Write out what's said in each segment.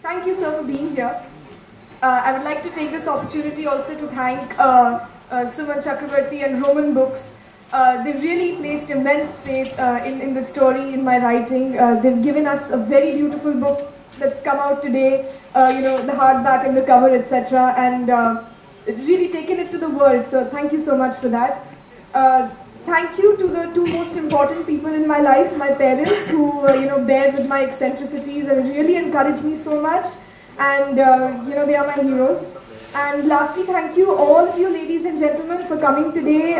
Thank you, sir, for being here. I would like to take this opportunity also to thank Suman Chakravarti and Roman Books. They've really placed immense faith in the story, in my writing. They've given us a very beautiful book that's come out today, the hardback and the cover, etc. And really taken it to the world. So thank you so much for that. Thank you to the two most important people in my life, my parents, who bear with my eccentricities and really encourage me so much. And they are my heroes. And lastly, thank you all of you ladies and gentlemen for coming today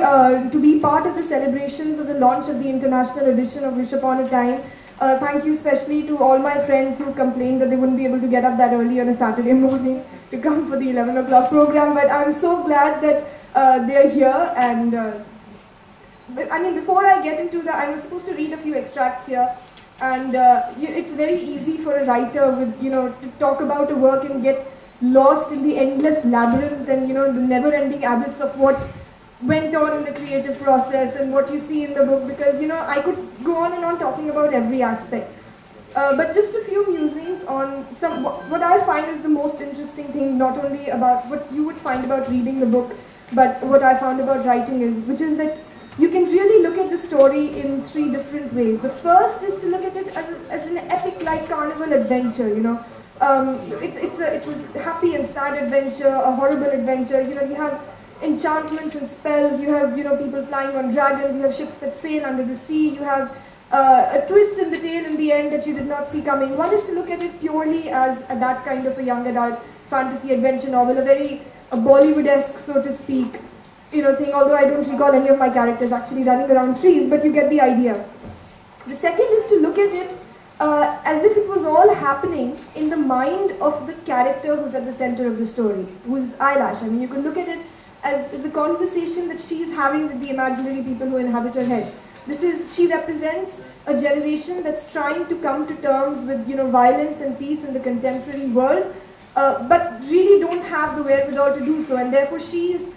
to be part of the celebrations of the launch of the international edition of Wish Upon a Time. Thank you especially to all my friends who complained that they wouldn't be able to get up that early on a Saturday morning to come for the 11 o'clock program, but I'm so glad that they're here. And before I get into that, I'm supposed to read a few extracts here. And it's very easy for a writer to talk about a work and get lost in the endless labyrinth and the never-ending abyss of what went on in the creative process and what you see in the book, because I could go on and on talking about every aspect. But just a few musings on what I find is the most interesting thing, not only about what you would find about reading the book, but what I found about writing which is that you can really look at the story in three different ways. The first is to look at it as an epic-like carnival adventure, It's a happy and sad adventure, a horrible adventure. You have enchantments and spells, you have people flying on dragons, you have ships that sail under the sea, you have a twist in the tale in the end that you did not see coming. One is to look at it purely as that kind of a young adult fantasy adventure novel, a Bollywood-esque, so to speak, thing, although I don't recall any of my characters actually running around trees, but you get the idea. The second is to look at it as if it was all happening in the mind of the character who's at the center of the story, who's Eyelash. You can look at it as the conversation that she's having with the imaginary people who inhabit her head. She represents a generation that's trying to come to terms with violence and peace in the contemporary world, but really don't have the wherewithal to do so, and therefore she's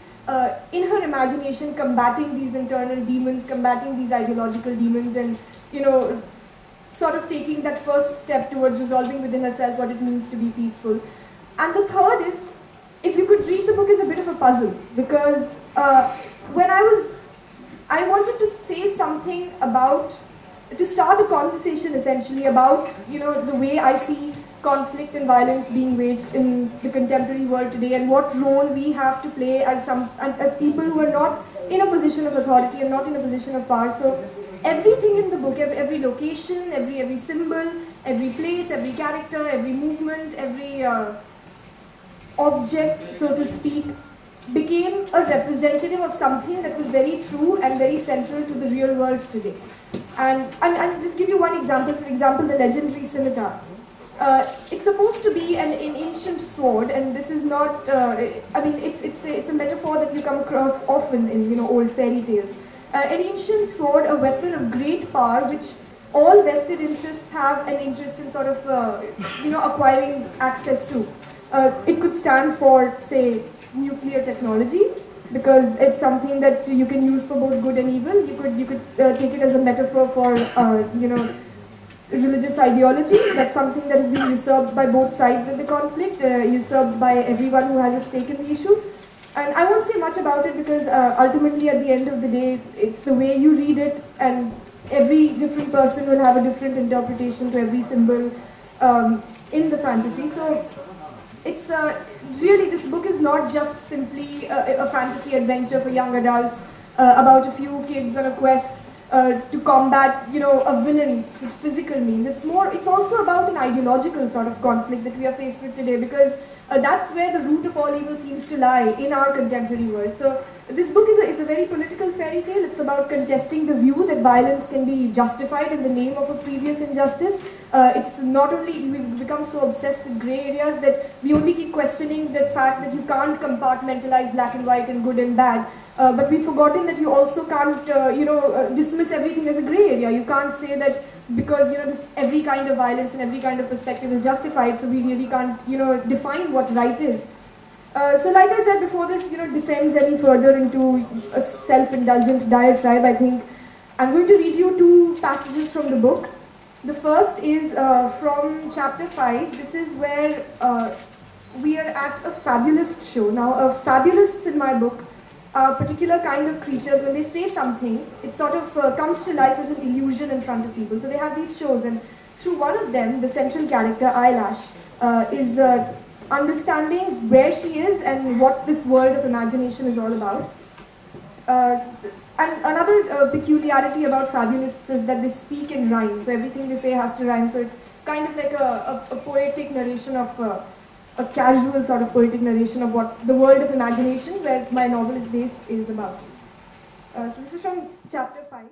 in her imagination combating these internal demons, combating these ideological demons, and sort of taking that first step towards resolving within herself what it means to be peaceful. And the third is, if you could read the book as a bit of a puzzle, because when I wanted to say something to start a conversation essentially about the way I see conflict and violence being waged in the contemporary world today, and what role we have to play as people who are not in a position of authority and not in a position of power. So everything in the book, every location, every symbol, every place, every character, every movement, every object, so to speak, became a representative of something that was very true and very central to the real world today. And I'll just give you one example. For example, the legendary scimitar. It's supposed to be an ancient sword, and this is not. It's a metaphor that you come across often in old fairy tales. An ancient sword, a weapon of great power, which all vested interests have an interest in sort of acquiring access to. It could stand for, say, nuclear technology, because it's something that you can use for both good and evil. You could take it as a metaphor for religious ideology. That's something that is being usurped by both sides of the conflict, usurped by everyone who has a stake in the issue. And I won't say much about it because ultimately at the end of the day, it's the way you read it, and every different person will have a different interpretation to every symbol in the fantasy. So it's really, this book is not just simply a fantasy adventure for young adults about a few kids on a quest to combat, a villain with physical means. It's also about an ideological sort of conflict that we are faced with today, because that's where the root of all evil seems to lie in our contemporary world. So this book is a very political fairy tale. It's about contesting the view that violence can be justified in the name of a previous injustice. It's not only, we've become so obsessed with grey areas that we only keep questioning the fact that you can't compartmentalize black and white and good and bad. But we've forgotten that you also can't, dismiss everything as a grey area. You can't say that because, every kind of violence and every kind of perspective is justified, so we really can't, define what right is. So like I said before this, descends any further into a self-indulgent diatribe, I think I'm going to read you two passages from the book. The first is from chapter 5. This is where we are at a fabulist show. Now, fabulists in my book are particular kind of creatures. When they say something, it sort of comes to life as an illusion in front of people. So they have these shows, and through one of them, the central character, Eyelash, is understanding where she is and what this world of imagination is all about. And another peculiarity about fabulists is that they speak in rhyme, so everything they say has to rhyme, so it's kind of like a poetic narration of, a casual sort of poetic narration of what the world of imagination, where my novel is based, is about. So this is from chapter 5.